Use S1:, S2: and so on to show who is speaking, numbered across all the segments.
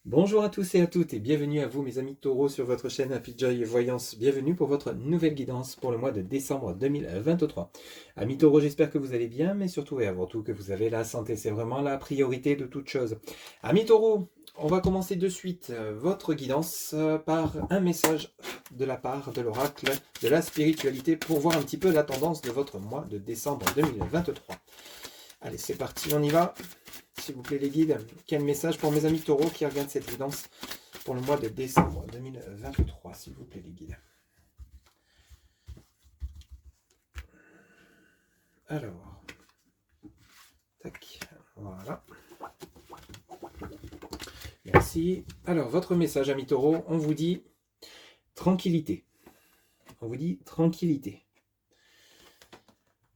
S1: Bonjour à tous et à toutes et bienvenue à vous mes amis taureaux sur votre chaîne Happy Joy Voyance. Bienvenue pour votre nouvelle guidance pour le mois de décembre 2023. Amis taureaux, j'espère que vous allez bien, mais surtout et avant tout que vous avez la santé. C'est vraiment la priorité de toute chose. Amis taureaux, on va commencer de suite votre guidance par un message de la part de l'oracle de la spiritualité pour voir un petit peu la tendance de votre mois de décembre 2023. Allez, c'est parti, on y va. S'il vous plaît les guides, quel message pour mes amis taureaux qui regardent cette guidance pour le mois de décembre 2023, s'il vous plaît les guides. Alors, tac, voilà. Merci. Alors, votre message, amis taureaux, on vous dit tranquillité. On vous dit tranquillité.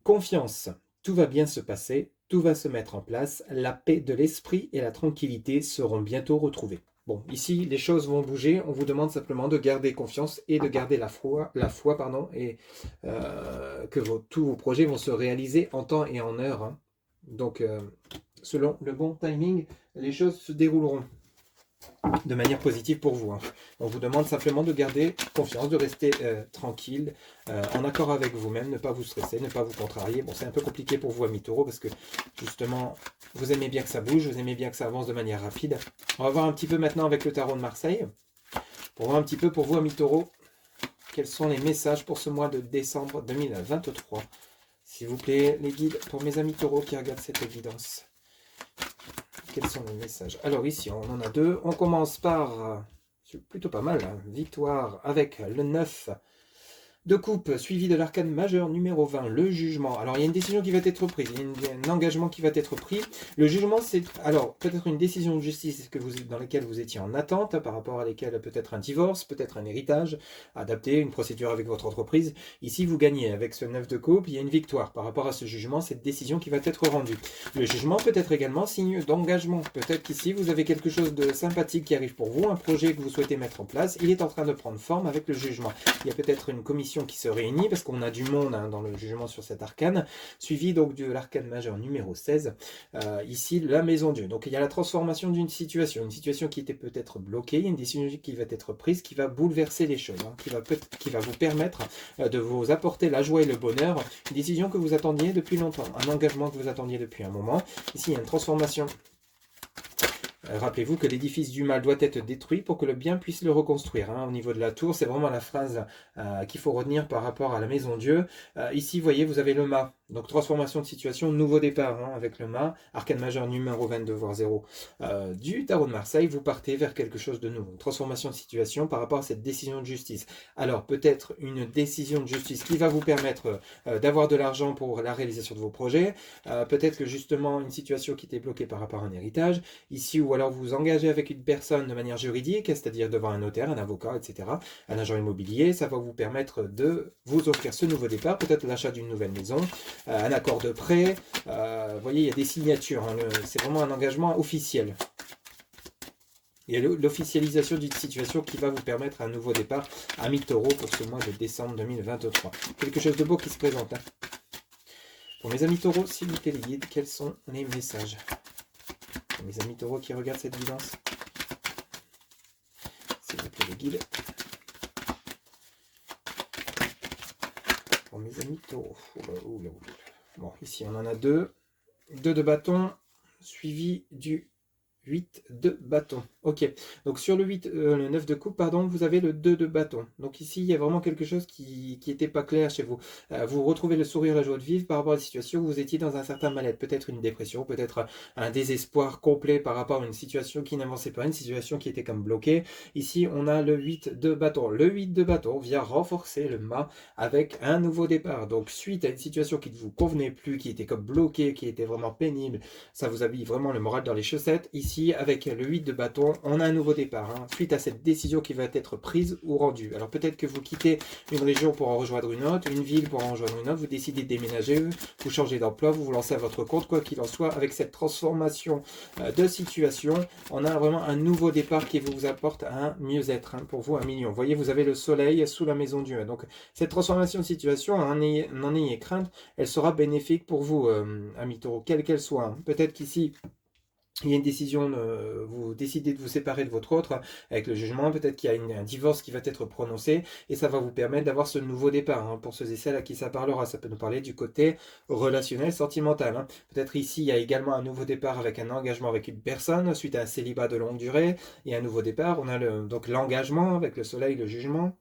S1: Confiance, tout va bien se passer. Tout va se mettre en place, la paix de l'esprit et la tranquillité seront bientôt retrouvées. Bon, ici, les choses vont bouger, on vous demande simplement de garder confiance et de garder la foi et que tous vos projets vont se réaliser en temps et en heure. Hein. Donc, selon le bon timing, les choses se dérouleront de manière positive pour vous. Hein. On vous demande simplement de garder confiance, de rester tranquille, en accord avec vous-même, ne pas vous stresser, ne pas vous contrarier. Bon, c'est un peu compliqué pour vous, amis taureaux, parce que justement, vous aimez bien que ça bouge, vous aimez bien que ça avance de manière rapide. On va voir un petit peu maintenant avec le tarot de Marseille, pour voir un petit peu pour vous, amis taureaux, quels sont les messages pour ce mois de décembre 2023. S'il vous plaît, les guides, pour mes amis taureaux qui regardent cette guidance. Quels sont les messages? Alors ici, on en a deux. On commence par, c'est plutôt pas mal, hein, victoire avec le 9 de coupe, suivi de l'arcane majeur numéro 20, le jugement. Alors, il y a une décision qui va être prise, il y a un engagement qui va être pris. Le jugement, c'est alors peut-être une décision de justice dans laquelle vous étiez en attente, par rapport à laquelle peut-être un divorce, peut-être un héritage, adapté, une procédure avec votre entreprise. Ici, vous gagnez avec ce 9 de coupe, il y a une victoire par rapport à ce jugement, cette décision qui va être rendue. Le jugement peut être également signe d'engagement. Peut-être qu'ici, vous avez quelque chose de sympathique qui arrive pour vous, un projet que vous souhaitez mettre en place. Il est en train de prendre forme avec le jugement. Il y a peut-être une commission qui se réunit, parce qu'on a du monde hein, dans le jugement sur cet arcane, suivi donc de l'arcane majeur numéro 16, ici la maison Dieu. Donc il y a la transformation d'une situation, une situation qui était peut-être bloquée, il y a une décision qui va être prise, qui va bouleverser les choses, hein, qui va vous permettre de vous apporter la joie et le bonheur, une décision que vous attendiez depuis longtemps, un engagement que vous attendiez depuis un moment. Ici il y a une transformation. Rappelez-vous que l'édifice du mal doit être détruit pour que le bien puisse le reconstruire. Hein. Au niveau de la tour, c'est vraiment la phrase qu'il faut retenir par rapport à la maison Dieu. Ici, vous voyez, vous avez le mât. Donc, transformation de situation, nouveau départ hein, avec le mât. Arcane majeur numéro 22, voire 0 du tarot de Marseille. Vous partez vers quelque chose de nouveau. Une transformation de situation par rapport à cette décision de justice. Alors, peut-être une décision de justice qui va vous permettre d'avoir de l'argent pour la réalisation de vos projets. Peut-être que justement, une situation qui était bloquée par rapport à un héritage. Ici, ou alors vous vous engagez avec une personne de manière juridique, c'est-à-dire devant un notaire, un avocat, etc., un agent immobilier, ça va vous permettre de vous offrir ce nouveau départ, peut-être l'achat d'une nouvelle maison, un accord de prêt, vous voyez, il y a des signatures, hein, c'est vraiment un engagement officiel. Il y a l'officialisation d'une situation qui va vous permettre un nouveau départ, amis taureaux, pour ce mois de décembre 2023. Quelque chose de beau qui se présente. Hein. Pour mes amis taureaux, s'il vous plaît les guides, quels sont les messages? Mes amis taureaux qui regardent cette guidance, s'il vous plaît les guides. Pour mes amis taureaux, bon ici on en a deux, 2 de bâton suivi du 8 de bâton. Ok, donc sur le 9 de coupe, pardon, vous avez le 2 de bâton. Donc ici, il y a vraiment quelque chose qui n'était pas clair chez vous. Vous retrouvez le sourire, la joie de vivre par rapport à la situation où vous étiez dans un certain mal-être. Peut-être une dépression, peut-être un désespoir complet par rapport à une situation qui n'avançait pas, une situation qui était comme bloquée. Ici, on a le 8 de bâton. Le 8 de bâton vient renforcer le mât avec un nouveau départ. Donc suite à une situation qui ne vous convenait plus, qui était comme bloquée, qui était vraiment pénible, ça vous habille vraiment le moral dans les chaussettes. Ici, avec le 8 de bâton, on a un nouveau départ, hein, suite à cette décision qui va être prise ou rendue. Alors peut-être que vous quittez une région pour en rejoindre une autre, une ville pour en rejoindre une autre, vous décidez de déménager, vous changez d'emploi, vous vous lancez à votre compte, quoi qu'il en soit, avec cette transformation de situation, on a vraiment un nouveau départ qui vous apporte un mieux-être, hein, pour vous, un million. Vous voyez, vous avez le soleil sous la maison Dieu. Donc cette transformation de situation, n'en ayez crainte, elle sera bénéfique pour vous, amis taureaux, quelle qu'elle soit. Hein. Peut-être qu'ici, il y a une décision, vous décidez de vous séparer de votre autre avec le jugement, peut-être qu'il y a un divorce qui va être prononcé, et ça va vous permettre d'avoir ce nouveau départ, hein, pour ceux et celles à qui ça parlera. Ça peut nous parler du côté relationnel, sentimental, hein. Peut-être ici, il y a également un nouveau départ avec un engagement avec une personne, suite à un célibat de longue durée, et un nouveau départ. On a donc l'engagement avec le soleil, le jugement.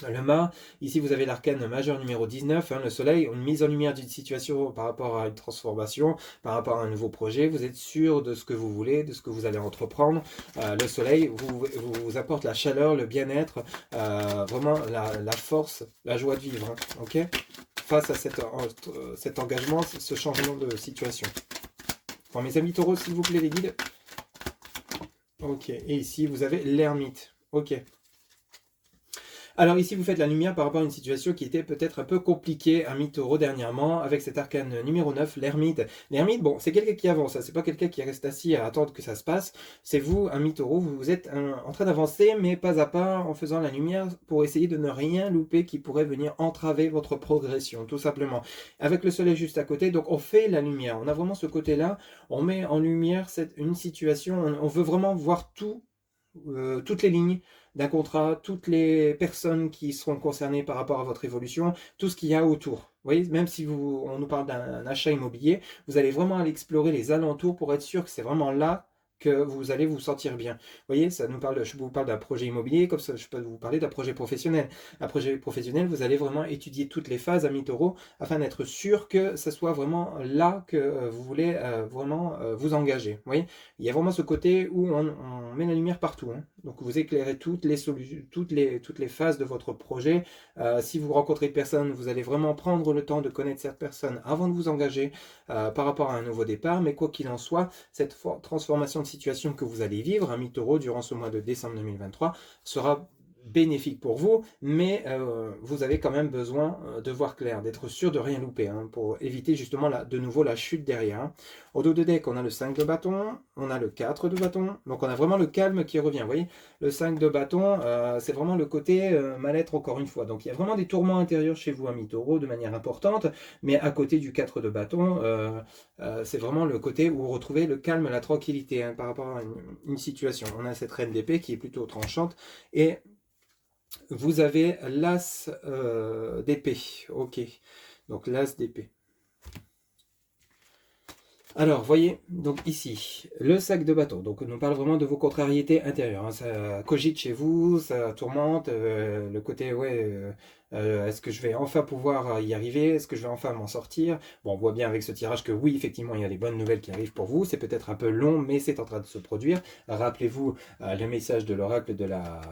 S1: Le mât, ici vous avez l'arcane majeur numéro 19, hein, le soleil, une mise en lumière d'une situation par rapport à une transformation, par rapport à un nouveau projet, vous êtes sûr de ce que vous voulez, de ce que vous allez entreprendre. Le soleil vous apporte la chaleur, le bien-être, vraiment la force, la joie de vivre, hein, ok, face à cet engagement, ce changement de situation. Bon, mes amis taureaux, s'il vous plaît les guides. Ok, et ici vous avez l'ermite, ok. Alors ici, vous faites la lumière par rapport à une situation qui était peut-être un peu compliquée, ami taureau dernièrement, avec cet arcane numéro 9, l'ermite. L'ermite, bon, c'est quelqu'un qui avance, c'est pas quelqu'un qui reste assis à attendre que ça se passe. C'est vous, ami taureau, vous êtes en train d'avancer, mais pas à pas, en faisant la lumière, pour essayer de ne rien louper qui pourrait venir entraver votre progression, tout simplement. Avec le soleil juste à côté, donc on fait la lumière. On a vraiment ce côté-là, on met en lumière une situation, on veut vraiment voir tout, toutes les lignes d'un contrat, toutes les personnes qui seront concernées par rapport à votre évolution, tout ce qu'il y a autour. Vous voyez, même si on nous parle d'un achat immobilier, vous allez vraiment aller explorer les alentours pour être sûr que c'est vraiment là que vous allez vous sentir bien. Vous voyez, je vous parle d'un projet immobilier, comme ça je peux vous parler d'un projet professionnel. Un projet professionnel, vous allez vraiment étudier toutes les phases, amis taureaux, afin d'être sûr que ce soit vraiment là que vous voulez vraiment vous engager. Vous voyez, il y a vraiment ce côté où on met la lumière partout, hein. Donc vous éclairez toutes les solutions, toutes les phases de votre projet. Si vous rencontrez une personne, vous allez vraiment prendre le temps de connaître cette personne avant de vous engager par rapport à un nouveau départ. Mais quoi qu'il en soit, cette transformation de situation que vous allez vivre, ami taureau, durant ce mois de décembre 2023, sera bénéfique pour vous, mais vous avez quand même besoin de voir clair, d'être sûr de rien louper, hein, pour éviter justement de nouveau la chute derrière, hein. Au dos de deck, on a le 5 de bâton, on a le 4 de bâton, donc on a vraiment le calme qui revient. Vous voyez, le 5 de bâton, c'est vraiment le côté mal-être encore une fois. Donc il y a vraiment des tourments intérieurs chez vous, amis taureaux, de manière importante, mais à côté du 4 de bâton, c'est vraiment le côté où vous retrouvez le calme, la tranquillité, hein, par rapport à une situation. On a cette reine d'épée qui est plutôt tranchante, et vous avez l'as d'épée, ok, donc l'as d'épée. Alors, voyez, donc ici, le sac de bâton, donc on nous parle vraiment de vos contrariétés intérieures, hein. Ça cogite chez vous, ça tourmente, le côté, ouais, est-ce que je vais enfin pouvoir y arriver, est-ce que je vais enfin m'en sortir? Bon, on voit bien avec ce tirage que oui, effectivement, il y a des bonnes nouvelles qui arrivent pour vous, c'est peut-être un peu long, mais c'est en train de se produire. Rappelez-vous le message de l'oracle de la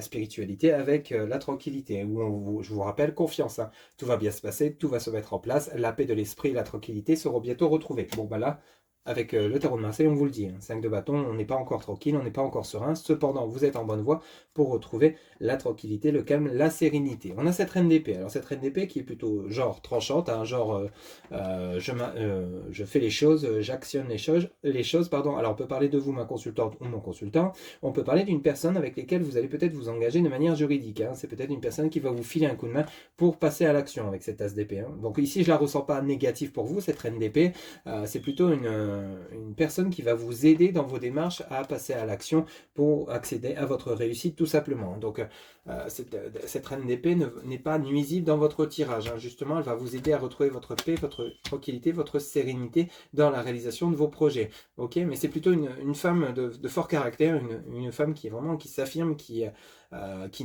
S1: spiritualité avec la tranquillité, où je vous rappelle, confiance, hein. Tout va bien se passer, tout va se mettre en place, la paix de l'esprit et la tranquillité seront bientôt retrouvées. Bon, bah là, avec le tarot de Marseille, on vous le dit, hein, 5 de bâton, on n'est pas encore tranquille, on n'est pas encore serein, cependant, vous êtes en bonne voie pour retrouver la tranquillité, le calme, la sérénité. On a cette reine d'épée, alors cette reine d'épée qui est plutôt genre tranchante, hein, genre je fais les choses, j'actionne les choses, pardon. Alors on peut parler de vous, ma consultante ou mon consultant, on peut parler d'une personne avec laquelle vous allez peut-être vous engager de manière juridique, hein. C'est peut-être une personne qui va vous filer un coup de main pour passer à l'action avec cette as d'épée, hein. Donc ici, je la ressens pas négative pour vous, cette reine d'épée, c'est plutôt une personne qui va vous aider dans vos démarches à passer à l'action pour accéder à votre réussite tout simplement. Donc cette reine d'épée n'est pas nuisible dans votre tirage, hein. Justement, elle va vous aider à retrouver votre paix, votre tranquillité, votre sérénité dans la réalisation de vos projets. Ok, mais c'est plutôt une femme de fort caractère, une femme qui est vraiment qui s'affirme, qui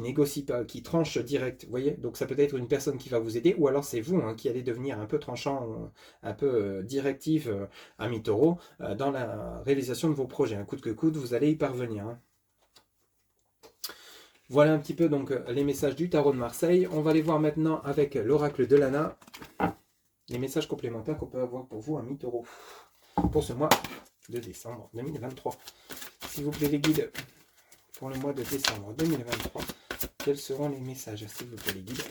S1: négocie pas, qui tranche direct. Vous voyez, donc ça peut être une personne qui va vous aider, ou alors c'est vous, hein, qui allez devenir un peu tranchant, un peu directif, ami taureau, dans la réalisation de vos projets. Un coûte que coûte, vous allez y parvenir, hein. Voilà un petit peu donc les messages du tarot de Marseille. On va les voir maintenant avec l'oracle de Lana. Les messages complémentaires qu'on peut avoir pour vous, amis taureau, pour ce mois de décembre 2023. S'il vous plaît les guides, pour le mois de décembre 2023, quels seront les messages, s'il vous plaît les guides?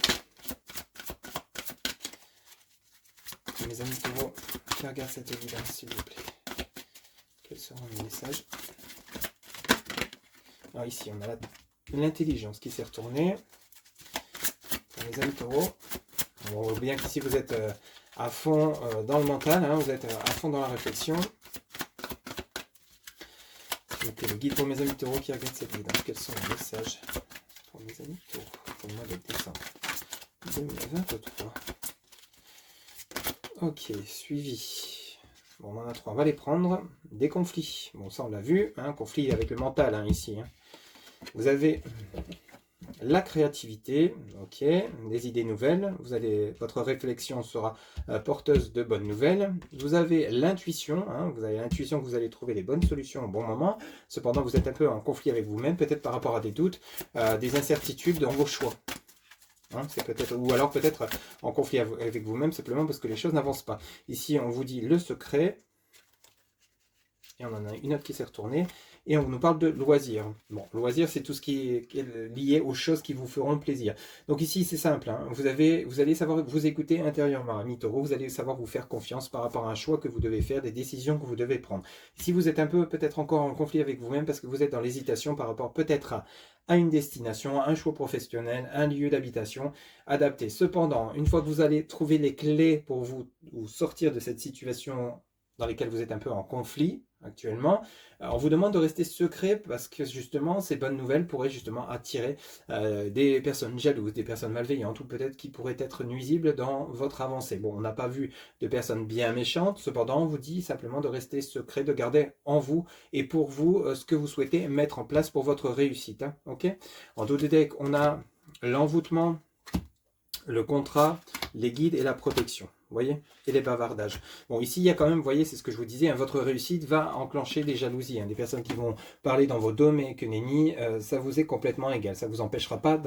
S1: Mes amis taureaux, qui regardent cette évidence, s'il vous plaît. Quels seront les messages? Alors ici, on a l'intelligence qui s'est retournée. Pour les amis taureaux, on voit bien qu'ici vous êtes à fond dans le mental, hein, vous êtes à fond dans la réflexion. Mettez le guide pour mes amis taureaux qui regardent cette vidéo. Quels sont les messages pour mes amis taureaux pour le mois de décembre 2023? Ok, suivi. Bon, on en a 3. On va les prendre. Des conflits. Bon, ça on l'a vu. Hein, conflit avec le mental hein, ici. Hein. Vous avez la créativité, ok, des idées nouvelles. Votre réflexion sera porteuse de bonnes nouvelles. Vous avez l'intuition, hein, vous avez l'intuition que vous allez trouver les bonnes solutions au bon moment. Cependant, vous êtes un peu en conflit avec vous-même, peut-être par rapport à des doutes, des incertitudes dans vos choix. Hein, c'est peut-être, ou alors peut-être en conflit avec vous-même simplement parce que les choses n'avancent pas. Ici, on vous dit le secret. Et on en a une autre qui s'est retournée. Et on nous parle de loisirs. Bon, loisirs, c'est tout ce qui est lié aux choses qui vous feront plaisir. Donc ici, c'est simple. Hein. Vous allez savoir vous écouter intérieurement. Ami Taureau, vous allez savoir vous faire confiance par rapport à un choix que vous devez faire, des décisions que vous devez prendre. Si vous êtes un peu peut-être encore en conflit avec vous-même parce que vous êtes dans l'hésitation par rapport peut-être à une destination, un choix professionnel, un lieu d'habitation adapté. Cependant, une fois que vous allez trouver les clés pour vous sortir de cette situation dans laquelle vous êtes un peu en conflit actuellement, on vous demande de rester secret parce que justement ces bonnes nouvelles pourraient justement attirer des personnes jalouses, des personnes malveillantes ou peut-être qui pourraient être nuisibles dans votre avancée. Bon, on n'a pas vu de personnes bien méchantes, cependant on vous dit simplement de rester secret, de garder en vous et pour vous ce que vous souhaitez mettre en place pour votre réussite. Hein, ok. En dos de deck, on a l'envoûtement, le contrat, les guides et la protection. Vous voyez, et les bavardages. Bon, ici, il y a quand même, vous voyez, c'est ce que je vous disais, hein, votre réussite va enclencher des jalousies. Hein, des personnes qui vont parler dans vos dos, mais que nenni, ça vous est complètement égal. Ça ne vous empêchera pas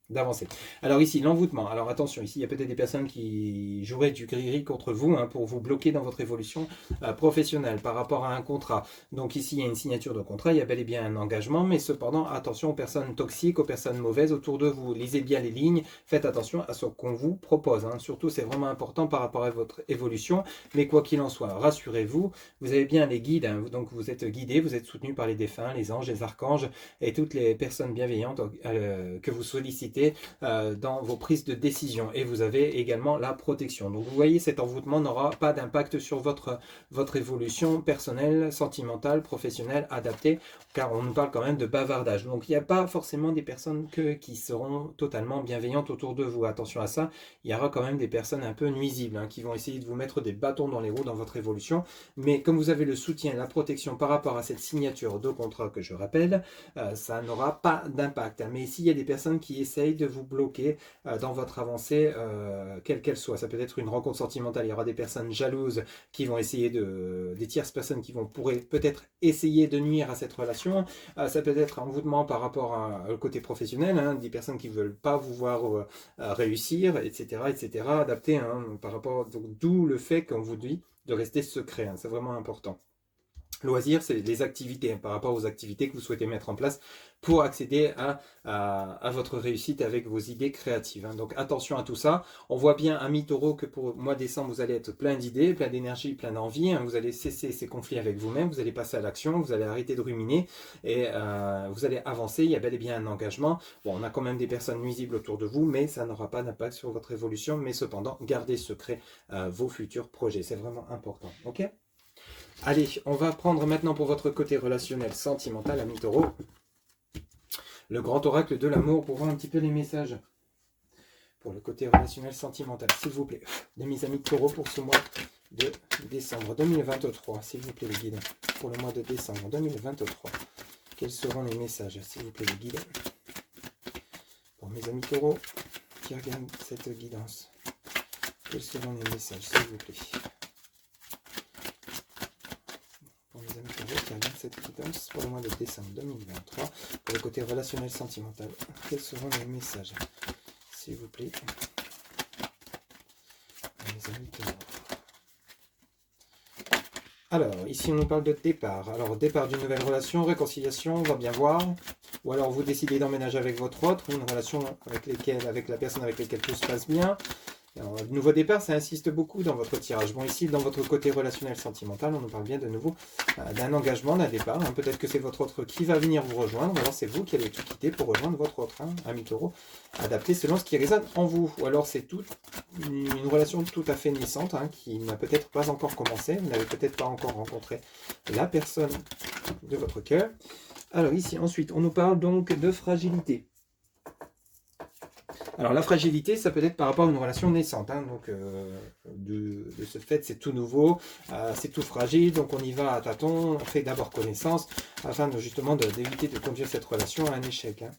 S1: d'avancer. Alors ici, l'envoûtement. Alors attention, ici, il y a peut-être des personnes qui joueraient du gris-gris contre vous hein, pour vous bloquer dans votre évolution professionnelle par rapport à un contrat. Donc ici, il y a une signature de contrat, il y a bel et bien un engagement, mais cependant, attention aux personnes toxiques, aux personnes mauvaises autour de vous. Lisez bien les lignes, faites attention à ce qu'on vous propose. Hein. Surtout, c'est vraiment important par rapport à votre évolution, mais quoi qu'il en soit, rassurez-vous, vous avez bien les guides, hein, donc vous êtes guidés, vous êtes soutenus par les défunts, les anges, les archanges et toutes les personnes bienveillantes que vous sollicitez dans vos prises de décision et vous avez également la protection. Donc vous voyez, cet envoûtement n'aura pas d'impact sur votre évolution personnelle, sentimentale, professionnelle, adaptée, car on nous parle quand même de bavardage. Donc il n'y a pas forcément des personnes qui seront totalement bienveillantes autour de vous. Attention à ça, il y aura quand même des personnes un peu nuisibles hein, qui vont essayer de vous mettre des bâtons dans les roues dans votre évolution. Mais comme vous avez le soutien, la protection par rapport à cette signature de contrat que je rappelle, ça n'aura pas d'impact. Hein. Mais ici, il y a des personnes qui essayent de vous bloquer dans votre avancée, quelle qu'elle soit. Ça peut être une rencontre sentimentale, il y aura des personnes jalouses qui vont essayer des tierces personnes qui pourraient peut-être essayer de nuire à cette relation. Ça peut être un envoûtement par rapport au côté professionnel, hein, des personnes qui ne veulent pas vous voir réussir, etc. Adapté hein, par rapport, d'où le fait qu'on vous dit de rester secret, hein, c'est vraiment important. Loisirs, c'est les activités, hein, par rapport aux activités que vous souhaitez mettre en place pour accéder à votre réussite avec vos idées créatives. Hein. Donc attention à tout ça. On voit bien, amis taureaux, que pour le mois de décembre, vous allez être plein d'idées, plein d'énergie, plein d'envie. Hein. Vous allez cesser ces conflits avec vous-même, vous allez passer à l'action, vous allez arrêter de ruminer et vous allez avancer. Il y a bel et bien un engagement. Bon, on a quand même des personnes nuisibles autour de vous, mais ça n'aura pas d'impact sur votre évolution. Mais cependant, gardez secret vos futurs projets. C'est vraiment important. Ok ? Allez, on va prendre maintenant pour votre côté relationnel sentimental, amis taureaux, le grand oracle de l'amour pour voir un petit peu les messages. Pour le côté relationnel sentimental, s'il vous plaît, de mes amis taureaux pour ce mois de décembre 2023. S'il vous plaît, les guides, pour le mois de décembre 2023. Quels seront les messages, s'il vous plaît, les guides, pour mes amis taureaux qui regardent cette guidance. Quels seront les messages, s'il vous plaît, les amis taureaux qui regardent cette guidance pour le mois de décembre 2023 pour le côté relationnel sentimental. Quels seront les messages, s'il vous plaît, les amis taureaux? Alors, ici on nous parle de départ. Alors, départ d'une nouvelle relation, réconciliation, on va bien voir. Ou alors vous décidez d'emménager avec votre autre, ou une relation avec la personne avec laquelle tout se passe bien. Alors, le nouveau départ, ça insiste beaucoup dans votre tirage. Bon, ici, dans votre côté relationnel sentimental, on nous parle bien de nouveau d'un engagement, d'un départ. Hein. Peut-être que c'est votre autre qui va venir vous rejoindre, ou alors c'est vous qui allez tout quitter pour rejoindre votre autre, hein, ami taureau, adapté selon ce qui résonne en vous. Ou alors c'est une relation tout à fait naissante, hein, qui n'a peut-être pas encore commencé. Vous n'avez peut-être pas encore rencontré la personne de votre cœur. Alors ici, ensuite, on nous parle donc de fragilité. Alors la fragilité, ça peut être par rapport à une relation naissante, hein, donc de ce fait c'est tout nouveau, c'est tout fragile, donc on y va à tâtons, on fait d'abord connaissance, afin justement d'éviter de conduire cette relation à un échec. Hein.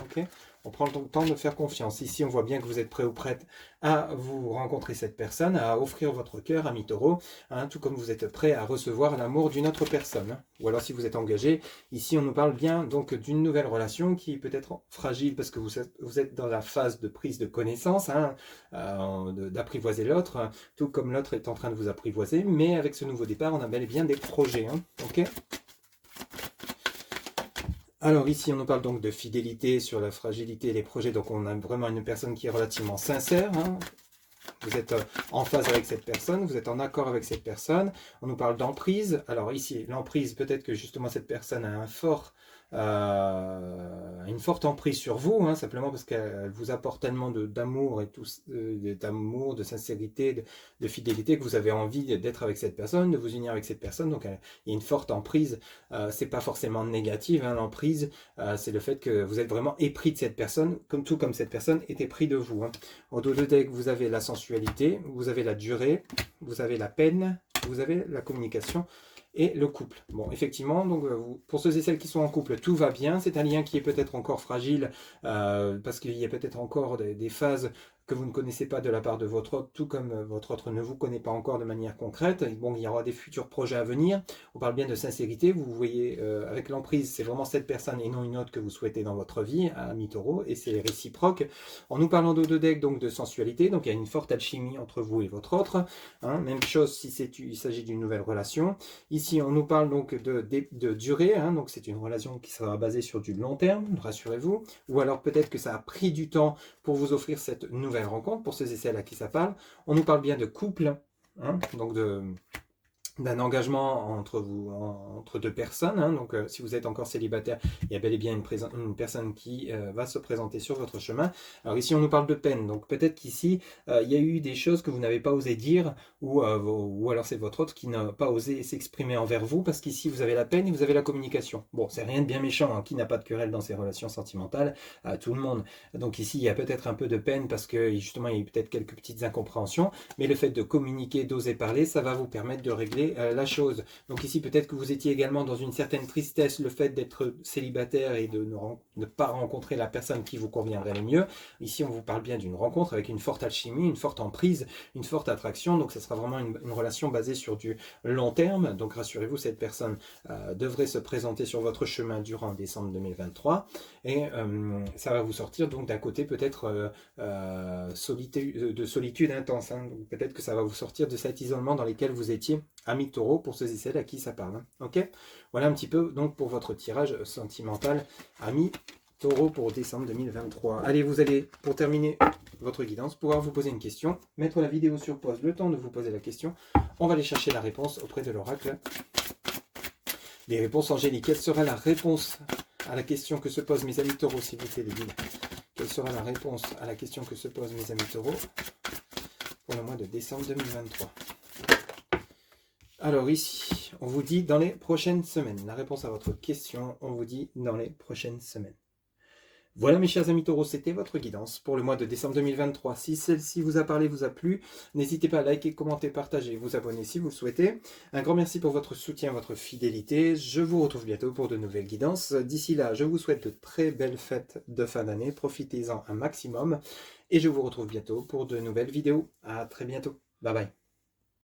S1: Okay, on prend le temps de faire confiance. Ici, on voit bien que vous êtes prêt ou prête à vous rencontrer cette personne, à offrir votre cœur, ami taureau, hein, tout comme vous êtes prêt à recevoir l'amour d'une autre personne. Hein. Ou alors si vous êtes engagé, ici on nous parle bien donc d'une nouvelle relation qui peut être fragile parce que vous êtes dans la phase de prise de connaissance, hein, d'apprivoiser l'autre, hein, tout comme l'autre est en train de vous apprivoiser, mais avec ce nouveau départ, on a bel et bien des projets. Hein, okay. Alors ici, on nous parle donc de fidélité sur la fragilité et les projets. Donc on a vraiment une personne qui est relativement sincère. Hein. Vous êtes en phase avec cette personne, vous êtes en accord avec cette personne. On nous parle d'emprise. Alors ici, l'emprise, peut-être que justement cette personne a une forte emprise sur vous, hein, simplement parce qu'elle vous apporte tellement d'amour et d'amour, de sincérité, de fidélité que vous avez envie d'être avec cette personne, de vous unir avec cette personne. Donc il y a une forte emprise. C'est pas forcément négative, hein, l'emprise. C'est le fait que vous êtes vraiment épris de cette personne, tout comme cette personne est épris de vous. Hein. Au dos de deck, vous avez la sensualité, vous avez la durée, vous avez la peine, vous avez la communication et le couple. Bon, effectivement, donc pour ceux et celles qui sont en couple, tout va bien. C'est un lien qui est peut-être encore fragile parce qu'il y a peut-être encore des phases que vous ne connaissez pas de la part de votre autre, tout comme votre autre ne vous connaît pas encore de manière concrète. Bon, il y aura des futurs projets à venir. On parle bien de sincérité. Vous voyez, avec l'emprise, c'est vraiment cette personne et non une autre que vous souhaitez dans votre vie, ami taureau, et c'est réciproque. En nous parlant de deck, donc de sensualité, donc il y a une forte alchimie entre vous et votre autre. Hein, même chose si il s'agit d'une nouvelle relation. Ici, on nous parle donc de durée, hein, donc c'est une relation qui sera basée sur du long terme, rassurez-vous. Ou alors peut-être que ça a pris du temps pour vous offrir cette nouvelle rencontre, pour ceux et celles à qui ça parle. On nous parle bien de couple, hein, donc d'un engagement entre deux personnes. Hein. Donc, si vous êtes encore célibataire, il y a bel et bien une personne qui va se présenter sur votre chemin. Alors ici, on nous parle de peine. Donc, peut-être qu'ici, il y a eu des choses que vous n'avez pas osé dire ou alors c'est votre autre qui n'a pas osé s'exprimer envers vous parce qu'ici, vous avez la peine et vous avez la communication. Bon, c'est rien de bien méchant. Hein. Qui n'a pas de querelle dans ses relations sentimentales? Tout le monde. Donc ici, il y a peut-être un peu de peine parce que justement, il y a eu peut-être quelques petites incompréhensions. Mais le fait de communiquer, d'oser parler, ça va vous permettre de régler la chose. Donc ici, peut-être que vous étiez également dans une certaine tristesse, le fait d'être célibataire et de ne pas rencontrer la personne qui vous conviendrait le mieux. Ici, on vous parle bien d'une rencontre avec une forte alchimie, une forte emprise, une forte attraction. Donc, ce sera vraiment une relation basée sur du long terme. Donc, rassurez-vous, cette personne devrait se présenter sur votre chemin durant décembre 2023. Et ça va vous sortir donc d'un côté peut-être de solitude intense. Hein. Peut-être que ça va vous sortir de cet isolement dans lequel vous étiez, ami taureau, pour ceux et celles à qui ça parle. Hein. Ok, voilà un petit peu donc pour votre tirage sentimental, ami taureau, pour décembre 2023. Allez, vous allez, pour terminer votre guidance, pouvoir vous poser une question, mettre la vidéo sur pause, le temps de vous poser la question. On va aller chercher la réponse auprès de l'oracle. Les réponses angéliques. Quelle sera la réponse à la question que se posent mes amis taureaux, s'il vous plaît, les guides? Quelle sera la réponse à la question que se posent mes amis taureaux pour le mois de décembre 2023? Alors ici, on vous dit dans les prochaines semaines. La réponse à votre question, on vous dit dans les prochaines semaines. Voilà mes chers amis taureaux, c'était votre guidance pour le mois de décembre 2023. Si celle-ci vous a parlé, vous a plu, n'hésitez pas à liker, commenter, partager, vous abonner si vous le souhaitez. Un grand merci pour votre soutien, votre fidélité. Je vous retrouve bientôt pour de nouvelles guidances. D'ici là, je vous souhaite de très belles fêtes de fin d'année. Profitez-en un maximum. Et je vous retrouve bientôt pour de nouvelles vidéos. À très bientôt. Bye bye.